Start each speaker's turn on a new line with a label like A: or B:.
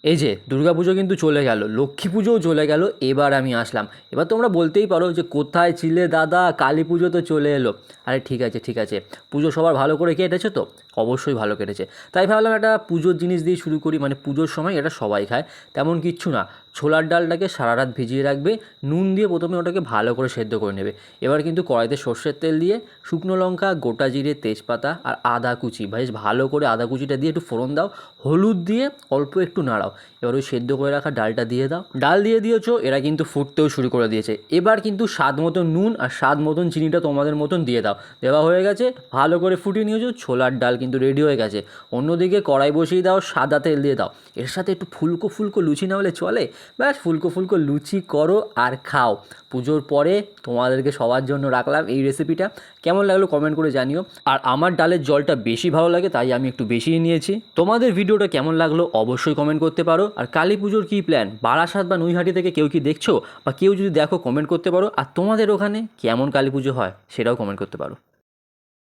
A: এই যে দুর্গাপুজো কিন্তু চলে গেল, লক্ষ্মী পুজোও চলে গেল, এবার আমি আসলাম। এবার তোমরা বলতেই পারো যে কোথায় ছিলে দাদা, কালী পুজো তো চলে এলো। আরে ঠিক আছে ঠিক আছে, পুজো সবার ভালো করে কেটেছে তো? অবশ্যই ভালো কেটেছে। তাই ভাবলাম একটা পুজোর জিনিস দিয়ে শুরু করি, মানে পুজোর সময় এটা সবাই খায় তেমন কিচ্ছু না। ছোলার ডালটাকে সারা রাত ভিজিয়ে রাখবে, নুন দিয়ে প্রথমে ওটাকে ভালো করে সেদ্ধ করে নেবে। এবার কিন্তু কড়াইতে সর্ষের তেল দিয়ে শুকনো লঙ্কা, গোটা জিরে, তেজপাতা আর আদা কুচি, বেশ ভালো করে আদা কুচিটা দিয়ে একটু ফোড়ন দাও, হলুদ দিয়ে অল্প একটু নাড়াও। এবার ওই সেদ্ধ করে রাখা ডালটা দিয়ে দাও, ডাল দিয়ে দিয়েছো, এরা কিন্তু ফুটতেও শুরু করে দিয়েছে। এবার কিন্তু স্বাদ মতন নুন আর স্বাদ মতন চিনিটা তোমাদের মতন দিয়ে দাও। দেওয়া হয়ে গেছে, ভালো করে ফুটিয়ে নিয়েছো, ছোলার ডাল কিন্তু রেডি হয়ে গেছে। অন্যদিকে কড়াই বসিয়ে দাও, সাদা তেল দিয়ে দাও, এর সাথে একটু ফুলকো ফুলকো লুচি না হলে চলে? ব্যাস ফুলকো ফুলকো লুচি করো আর খাও। পুজোর পরে তোমাদেরকে সবার জন্য রাখলাম এই রেসিপিটা। কেমন লাগলো কমেন্ট করে জানিও। আর আমার ডালের জলটা বেশি ভালো লাগে তাই আমি একটু বেশিই নিয়েছি। তোমাদের ভিডিওটা কেমন লাগলো অবশ্যই কমেন্ট করতে পারো। আর কালী পুজোর কী প্ল্যান, বারাসাত বা নৈহাটি থেকে কেউ কি দেখছো, বা কেউ যদি দেখো কমেন্ট করতে পারো। আর তোমাদের ওখানে কেমন কালী পুজো হয় সেটাও কমেন্ট করতে পারো।